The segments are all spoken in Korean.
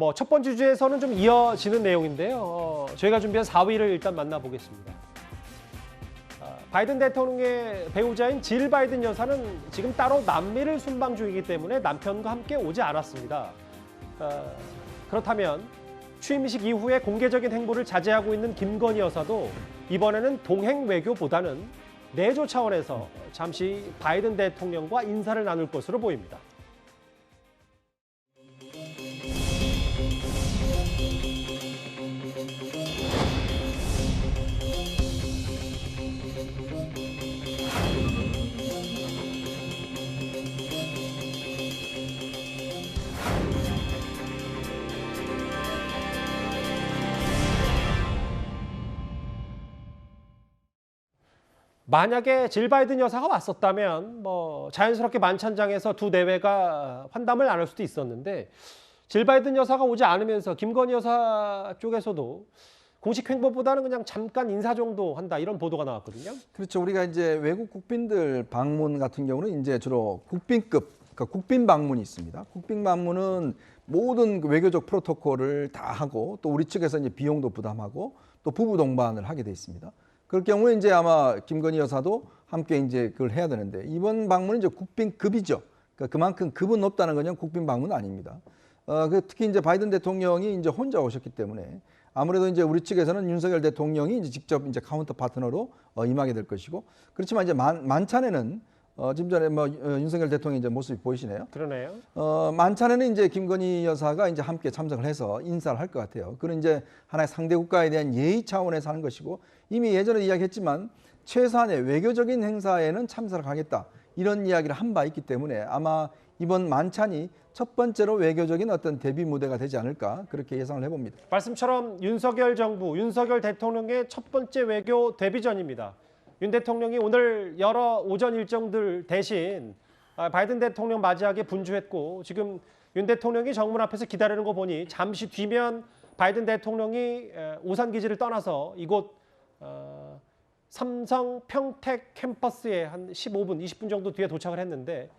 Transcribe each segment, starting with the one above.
뭐 첫 번째 주제에서는 좀 이어지는 내용인데요. 저희가 준비한 4위를 일단 만나보겠습니다. 바이든 대통령의 배우자인 질 바이든 여사는 지금 따로 남미를 순방 중이기 때문에 남편과 함께 오지 않았습니다. 그렇다면 취임식 이후에 공개적인 행보를 자제하고 있는 김건희 여사도 이번에는 동행 외교보다는 내조 차원에서 잠시 바이든 대통령과 인사를 나눌 것으로 보입니다. 만약에 질 바이든 여사가 왔었다면 뭐 자연스럽게 만찬장에서 두 내외가 환담을 나눌 수도 있었는데 질 바이든 여사가 오지 않으면서 김건희 여사 쪽에서도 공식 행보보다는 그냥 잠깐 인사 정도 한다 이런 보도가 나왔거든요. 그렇죠. 우리가 이제 외국 국빈들 방문 같은 경우는 이제 주로 국빈급, 그러니까 국빈 방문이 있습니다. 국빈 방문은 모든 외교적 프로토콜을 다 하고 또 우리 측에서 이제 비용도 부담하고 또 부부 동반을 하게 돼 있습니다. 그럴 경우에 이제 아마 김건희 여사도 함께 이제 그걸 해야 되는데 이번 방문은 이제 국빈급이죠. 그러니까 그만큼 급은 높다는 건 국빈 방문은 아닙니다. 특히 이제 바이든 대통령이 이제 혼자 오셨기 때문에 아무래도 이제 우리 측에서는 윤석열 대통령이 이제 직접 이제 카운터 파트너로 임하게 될 것이고 그렇지만 이제 만찬에는 지금 전에 뭐 윤석열 대통령 이제 모습이 보이시네요. 그러네요. 만찬에는 이제 김건희 여사가 이제 함께 참석을 해서 인사를 할 것 같아요. 그런 이제 하나의 상대 국가에 대한 예의 차원에서 하는 것이고 이미 예전에 이야기했지만 최소한의 외교적인 행사에는 참석을 하겠다 이런 이야기를 한 바 있기 때문에 아마 이번 만찬이 첫 번째로 외교적인 어떤 데뷔 무대가 되지 않을까 그렇게 예상을 해봅니다. 말씀처럼 윤석열 정부, 윤석열 대통령의 첫 번째 외교 데뷔전입니다. 윤 대통령이 오늘 여러 오전 일정들 대신 바이든 대통령 맞이하게 분주했고 지금 윤 대통령이 정문 앞에서 기다리는 거 보니 잠시 뒤면 바이든 대통령이 오산기지를 떠나서 이곳 삼성 평택 캠퍼스에 한 15분, 20분 정도 뒤에 도착을 했는데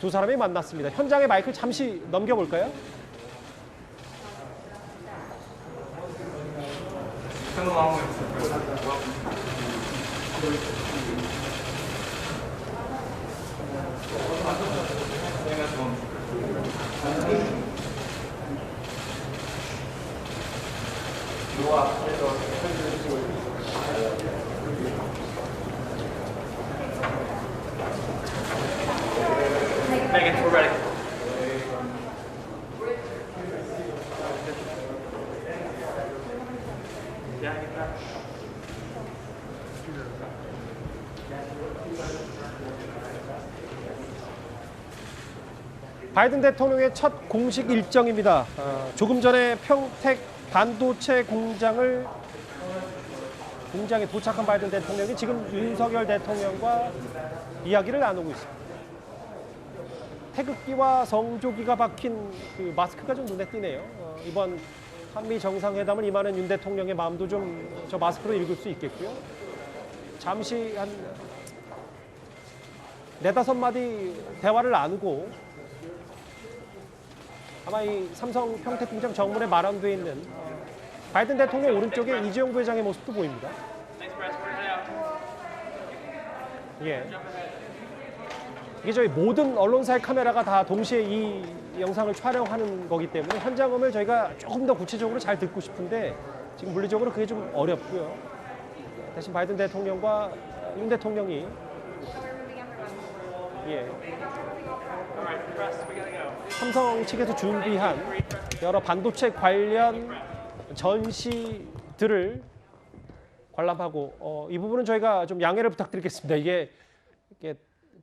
두 사람이 만났습니다. 현장의 마이크를 잠시 넘겨볼까요? Megan, we're ready. Yeah, I get that. 바이든 대통령의 첫 공식 일정입니다. 조금 전에 평택 반도체 공장에 도착한 바이든 대통령이 지금 윤석열 대통령과 이야기를 나누고 있습니다. 태극기와 성조기가 박힌 그 마스크가 좀 눈에 띄네요. 이번 한미 정상회담을 임하는 윤 대통령의 마음도 좀 저 마스크로 읽을 수 있겠고요. 잠시 한 4-5마디 대화를 나누고 아마 이 삼성 평택 공장 정문에 마련되어 있는 바이든 대통령 오른쪽에 이재용 부회장의 모습도 보입니다. 예. 이게 저희 모든 언론사의 카메라가 다 동시에 이 영상을 촬영하는 거기 때문에 현장음을 저희가 조금 더 구체적으로 잘 듣고 싶은데 지금 물리적으로 그게 좀 어렵고요. 대신 바이든 대통령과 윤 대통령이 삼성 측에서 준비한 여러 반도체 관련 전시들을 관람하고 이 부분은 저희가 좀 양해를 부탁드리겠습니다. 이게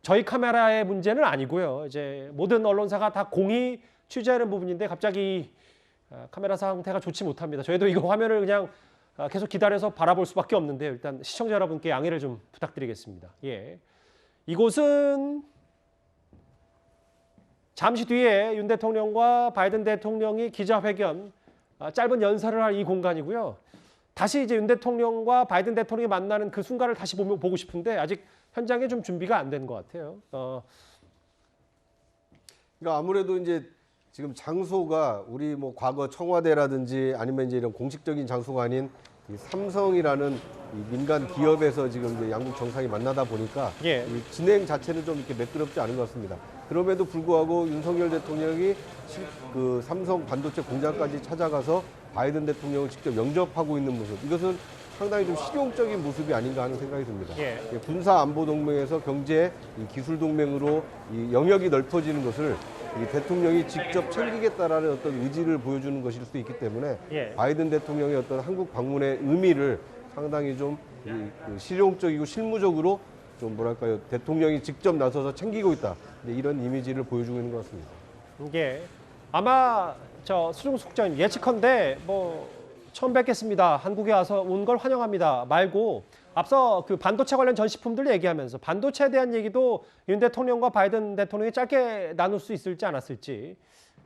저희 카메라의 문제는 아니고요. 이제 모든 언론사가 다 공히 취재하는 부분인데 갑자기 카메라 상태가 좋지 못합니다. 저희도 이거 화면을 그냥 계속 기다려서 바라볼 수밖에 없는데요. 일단 시청자 여러분께 양해를 좀 부탁드리겠습니다. 예. 이곳은 잠시 뒤에 윤 대통령과 바이든 대통령이 기자회견, 짧은 연설을 할 이 공간이고요. 다시 이제 윤 대통령과 바이든 대통령이 만나는 그 순간을 다시 보고 싶은데 아직 현장에 좀 준비가 안 된 것 같아요. 그러니까 아무래도 이제 지금 장소가 우리 뭐 과거 청와대라든지 아니면 이제 이런 공식적인 장소가 아닌 이 삼성이라는 이 민간 기업에서 지금 이제 양국 정상이 만나다 보니까 예. 이 진행 자체는 좀 이렇게 매끄럽지 않은 것 같습니다. 그럼에도 불구하고 윤석열 대통령이 그 삼성 반도체 공장까지 찾아가서 바이든 대통령을 직접 영접하고 있는 모습, 이것은 상당히 좀 실용적인 모습이 아닌가 하는 생각이 듭니다. 예. 군사 안보 동맹에서 경제 이 기술 동맹으로 이 영역이 넓어지는 것을 이 대통령이 직접 챙기겠다라는 어떤 의지를 보여주는 것일 수도 있기 때문에 예. 바이든 대통령의 어떤 한국 방문의 의미를 상당히 좀 그 실용적이고 실무적으로 좀 뭐랄까요, 대통령이 직접 나서서 챙기고 있다, 이런 이미지를 보여주고 있는 것 같습니다. 예. 아마 저 수중 속장님 예측컨대 뭐 처음 뵙겠습니다. 한국에 와서 온 걸 환영합니다. 말고 앞서 그 반도체 관련 전시품들 얘기하면서 반도체에 대한 얘기도 윤 대통령과 바이든 대통령이 짧게 나눌 수 있을지 않았을지.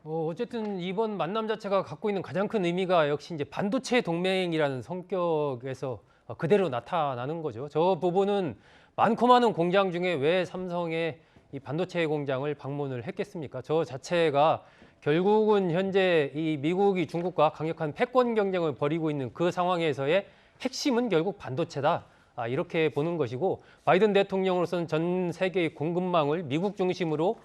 어쨌든 이번 만남 자체가 갖고 있는 가장 큰 의미가 역시 이제 반도체 동맹이라는 성격에서 그대로 나타나는 거죠. 저 부분은 많고 많은 공장 중에 왜 삼성의 이 반도체 공장을 방문을 했겠습니까? 저 자체가 결국은 현재 이 미국이 중국과 강력한 패권 경쟁을 벌이고 있는 그 상황에서의 핵심은 결국 반도체다. 이렇게 보는 것이고, 바이든 대통령으로서는 전 세계의 공급망을 미국 중심으로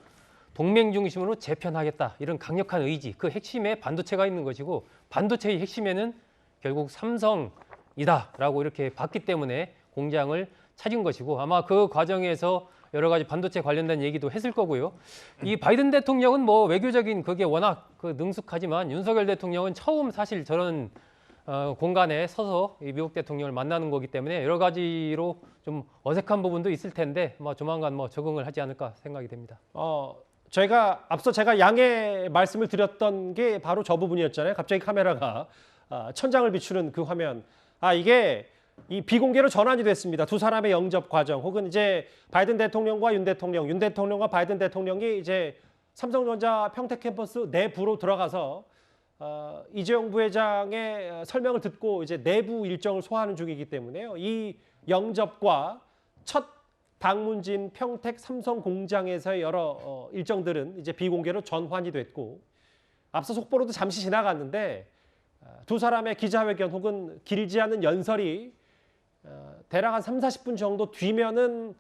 동맹 중심으로 재편하겠다, 이런 강력한 의지, 그 핵심에 반도체가 있는 것이고, 반도체의 핵심에는 결국 삼성이다라고 이렇게 봤기 때문에 공장을 찾은 것이고, 아마 그 과정에서 여러 가지 반도체 관련된 얘기도 했을 거고요. 이 바이든 대통령은 뭐 외교적인 그게 워낙 능숙하지만, 윤석열 대통령은 처음 사실 저런 공간에 서서 이 미국 대통령을 만나는 거기 때문에 여러 가지로 좀 어색한 부분도 있을 텐데 조만간 적응을 하지 않을까 생각이 됩니다. 저희가 앞서 제가 양해 말씀을 드렸던 게 바로 저 부분이었잖아요. 갑자기 카메라가 천장을 비추는 그 화면. 이게 이 비공개로 전환이 됐습니다. 두 사람의 영접 과정, 혹은 이제 바이든 대통령과 윤 대통령과 바이든 대통령이 이제 삼성전자 평택 캠퍼스 내부로 들어가서 이재용 부회장의 설명을 듣고 이제 내부 일정을 소화하는 중이기 때문에요. 이 영접과 첫 방문진 평택 삼성 공장에서의 여러 일정들은 이제 비공개로 전환이 됐고, 앞서 속보로도 잠시 지나갔는데 두 사람의 기자회견 혹은 길지 않은 연설이 대략 한 30-40분 정도 뒤면은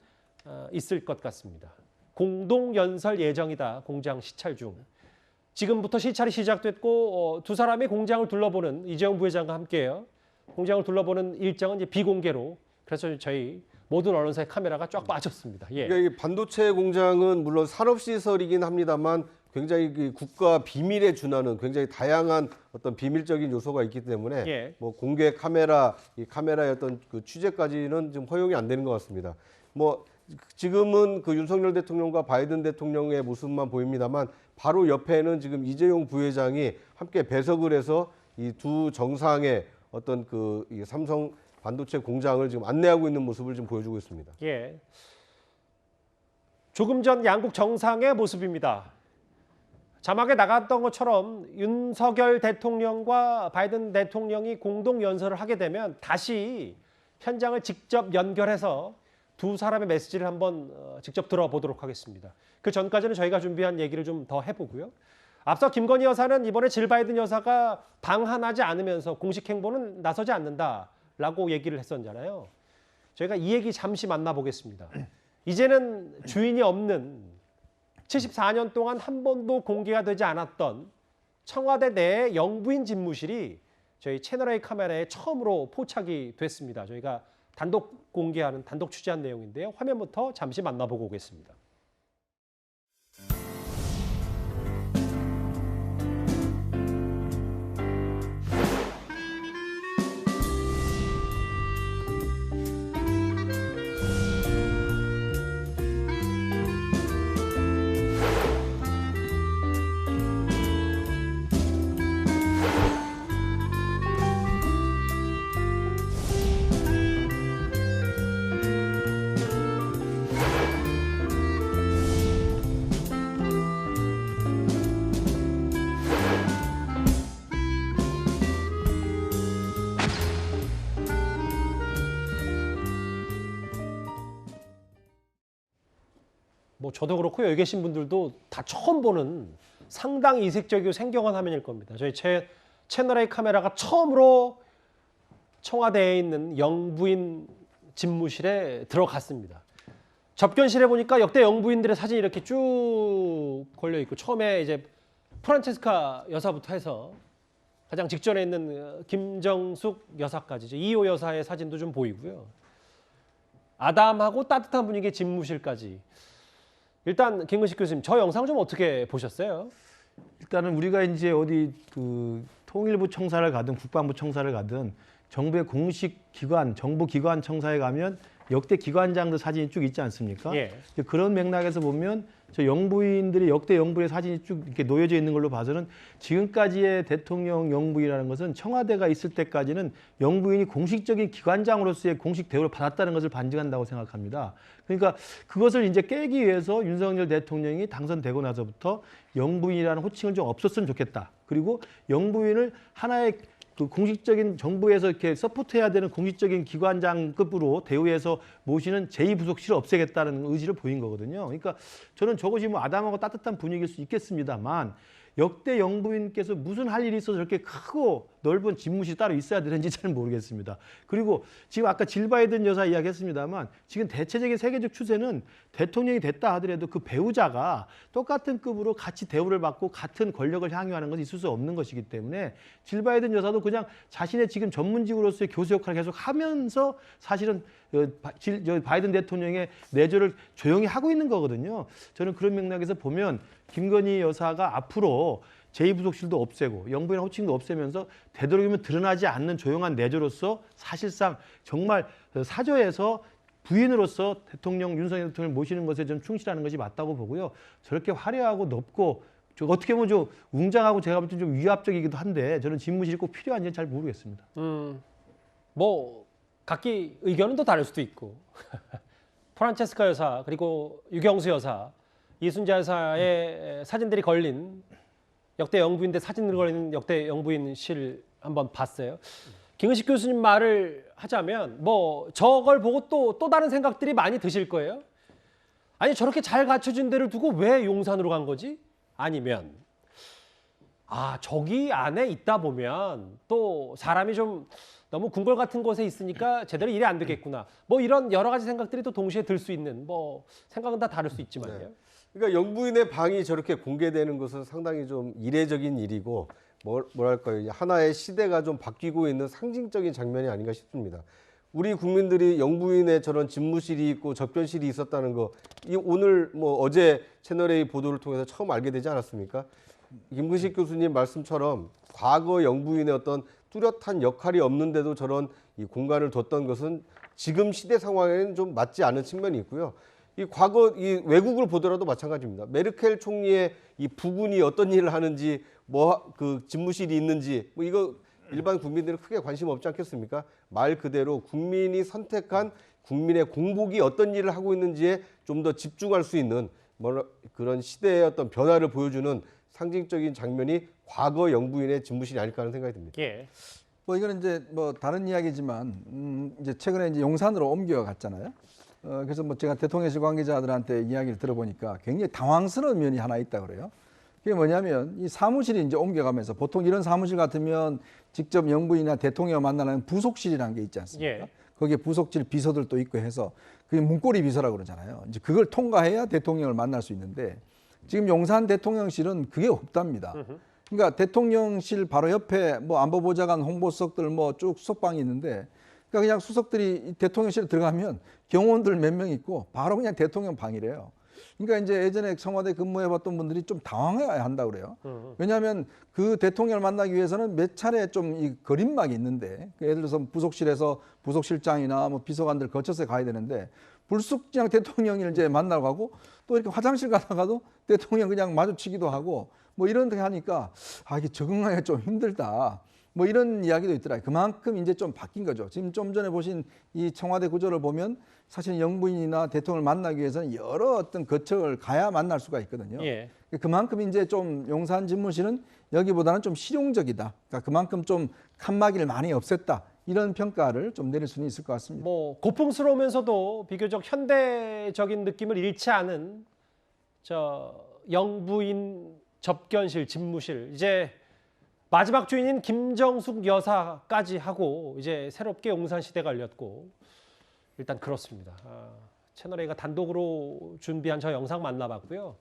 있을 것 같습니다. 공동 연설 예정이다. 공장 시찰 중. 지금부터 시찰이 시작됐고 두 사람이 공장을 둘러보는, 이재용 부회장과 함께요, 공장을 둘러보는 일정은 이제 비공개로, 그래서 저희 모든 언론사의 카메라가 쫙 빠졌습니다. 예. 그러니까 이 반도체 공장은 물론 산업시설이긴 합니다만 굉장히 그 국가 비밀에 준하는 굉장히 다양한 어떤 비밀적인 요소가 있기 때문에 예. 뭐 공개 카메라, 이 카메라의 어떤 그 취재까지는 좀 허용이 안 되는 것 같습니다. 뭐 지금은 그 윤석열 대통령과 바이든 대통령의 모습만 보입니다만 바로 옆에는 지금 이재용 부회장이 함께 배석을 해서 이 두 정상의 어떤 그 이 삼성 반도체 공장을 지금 안내하고 있는 모습을 지금 보여주고 있습니다. 예. 조금 전 양국 정상의 모습입니다. 자막에 나갔던 것처럼 윤석열 대통령과 바이든 대통령이 공동 연설을 하게 되면 다시 현장을 직접 연결해서 두 사람의 메시지를 한번 직접 들어보도록 하겠습니다. 그 전까지는 저희가 준비한 얘기를 좀 더 해보고요. 앞서 김건희 여사는 이번에 질 바이든 여사가 방한하지 않으면서 공식 행보는 나서지 않는다라고 얘기를 했었잖아요. 저희가 이 얘기 잠시 만나보겠습니다. 이제는 주인이 없는 74년 동안 한 번도 공개가 되지 않았던 청와대 내 영부인 집무실이 저희 채널A 카메라에 처음으로 포착이 됐습니다. 저희가 단독 공개하는, 단독 취재한 내용인데요. 화면부터 잠시 만나보고 오겠습니다. 뭐 저도 그렇고 여기 계신 분들도 다 처음 보는 상당히 이색적이고 생경한 화면일 겁니다. 저희 채널A 카메라가 처음으로 청와대에 있는 영부인 집무실에 들어갔습니다. 접견실에 보니까 역대 영부인들의 사진이 이렇게 쭉 걸려 있고 처음에 이제 프란체스카 여사부터 해서 가장 직전에 있는 김정숙 여사까지 이제 이호 여사의 사진도 좀 보이고요. 아담하고 따뜻한 분위기의 집무실까지. 일단 김근식 교수님, 저 영상 좀 어떻게 보셨어요? 일단은 우리가 이제 어디 그 통일부 청사를 가든 국방부 청사를 가든 정부의 공식 기관, 정부 기관 청사에 가면 역대 기관장들 사진이 쭉 있지 않습니까? 예. 이제 그런 맥락에서 보면 저 영부인들이 역대 영부의 사진이 쭉 이렇게 놓여져 있는 걸로 봐서는 지금까지의 대통령 영부인이라는 것은 청와대가 있을 때까지는 영부인이 공식적인 기관장으로서의 공식 대우를 받았다는 것을 반증한다고 생각합니다. 그러니까 그것을 이제 깨기 위해서 윤석열 대통령이 당선되고 나서부터 영부인이라는 호칭을 좀 없었으면 좋겠다. 그리고 영부인을 하나의 그 공식적인 정부에서 이렇게 서포트해야 되는 공식적인 기관장급으로 대우해서 모시는 제2부속실을 없애겠다는 의지를 보인 거거든요. 그러니까 저는 저것이 뭐 아담하고 따뜻한 분위기일 수 있겠습니다만 역대 영부인께서 무슨 할 일이 있어서 저렇게 크고 넓은 집무실이 따로 있어야 되는지 잘 모르겠습니다. 그리고 지금 아까 질 바이든 여사 이야기했습니다만 지금 대체적인 세계적 추세는 대통령이 됐다 하더라도 그 배우자가 똑같은 급으로 같이 대우를 받고 같은 권력을 향유하는 것은 있을 수 없는 것이기 때문에 질 바이든 여사도 그냥 자신의 지금 전문직으로서의 교수 역할을 계속 하면서 사실은 바이든 대통령의 내조를 조용히 하고 있는 거거든요. 저는 그런 맥락에서 보면 김건희 여사가 앞으로 제2부속실도 없애고 영부인 호칭도 없애면서 되도록이면 드러나지 않는 조용한 내조로서 사실상 정말 사저에서 부인으로서 대통령 윤석열 대통령을 모시는 것에 좀 충실하는 것이 맞다고 보고요. 저렇게 화려하고 넓고 어떻게 보면 좀 웅장하고 제가 볼 때 좀 위압적이기도 한데 저는 집무실이 꼭 필요한지는 잘 모르겠습니다. 뭐 각기 의견은 또 다를 수도 있고 프란체스카 여사 그리고 유경수 여사, 이순자 여사의 사진들이 걸린 역대 영부인들 사진들 걸린 역대 영부인실 한번 봤어요. 김은식 교수님 말을 하자면 뭐 저걸 보고 또 다른 생각들이 많이 드실 거예요. 아니 저렇게 잘 갖춰진 데를 두고 왜 용산으로 간 거지? 아니면 저기 안에 있다 보면 또 사람이 좀 너무 궁궐 같은 곳에 있으니까 제대로 일이 안 되겠구나. 뭐 이런 여러 가지 생각들이 또 동시에 들 수 있는 뭐 생각은 다 다를 수 있지만요. 네. 그러니까 영부인의 방이 저렇게 공개되는 것은 상당히 좀 이례적인 일이고 뭐랄까요, 하나의 시대가 좀 바뀌고 있는 상징적인 장면이 아닌가 싶습니다. 우리 국민들이 영부인의 저런 집무실이 있고 접견실이 있었다는 거, 오늘 뭐 어제 채널A 보도를 통해서 처음 알게 되지 않았습니까? 김근식 교수님 말씀처럼 과거 영부인의 어떤 뚜렷한 역할이 없는데도 저런 이 공간을 뒀던 것은 지금 시대 상황에는 좀 맞지 않은 측면이 있고요. 이 과거 이 외국을 보더라도 마찬가지입니다. 메르켈 총리의 이 부군이 어떤 일을 하는지, 뭐 그 집무실이 있는지, 뭐 이거 일반 국민들은 크게 관심 없지 않겠습니까? 말 그대로 국민이 선택한 국민의 공복이 어떤 일을 하고 있는지에 좀 더 집중할 수 있는 그런 시대의 어떤 변화를 보여주는 상징적인 장면이 과거 영부인의 집무실이 아닐까 하는 생각이 듭니다. 예. 뭐 이거는 이제 뭐 다른 이야기지만 이제 최근에 이제 용산으로 옮겨갔잖아요. 그래서 뭐 제가 대통령실 관계자들한테 이야기를 들어보니까 굉장히 당황스러운 면이 하나 있다 그래요. 그게 뭐냐면 이 사무실이 이제 옮겨가면서 보통 이런 사무실 같으면 직접 영부인이나 대통령을 만나는 부속실이라는 게 있지 않습니까? 예. 거기에 부속실 비서들도 있고 해서 그게 문고리 비서라고 그러잖아요. 이제 그걸 통과해야 대통령을 만날 수 있는데 지금 용산 대통령실은 그게 없답니다. 그러니까 대통령실 바로 옆에 뭐 안보보좌관, 홍보수석들 뭐 쭉 수석방이 있는데 그러니까 그냥 수석들이 대통령실 들어가면 경호원들 몇 명 있고 바로 그냥 대통령 방이래요. 그러니까 이제 예전에 청와대 근무해봤던 분들이 좀 당황해야 한다 그래요. 왜냐하면 그 대통령을 만나기 위해서는 몇 차례 좀 이 거림막이 있는데 예를 들어서 부속실에서 부속실장이나 뭐 비서관들 거쳐서 가야 되는데 불쑥 그냥 대통령을 이제 만나러 가고 또 이렇게 화장실 가다가도 대통령 그냥 마주치기도 하고 뭐 이런 데 하니까 이게 적응하기가 좀 힘들다. 뭐 이런 이야기도 있더라고요. 그만큼 이제 좀 바뀐 거죠. 지금 좀 전에 보신 이 청와대 구조를 보면 사실 영부인이나 대통령을 만나기 위해서는 여러 어떤 거처를 가야 만날 수가 있거든요. 예. 그만큼 이제 좀 용산 집무실은 여기보다는 좀 실용적이다. 그러니까 그만큼 좀 칸막이를 많이 없앴다. 이런 평가를 좀 내릴 수는 있을 것 같습니다. 뭐 고풍스러우면서도 비교적 현대적인 느낌을 잃지 않은 저 영부인 접견실, 집무실 이제 마지막 주인인 김정숙 여사까지 하고 이제 새롭게 용산 시대가 열렸고 일단 그렇습니다. 채널A가 단독으로 준비한 저 영상 만나봤고요.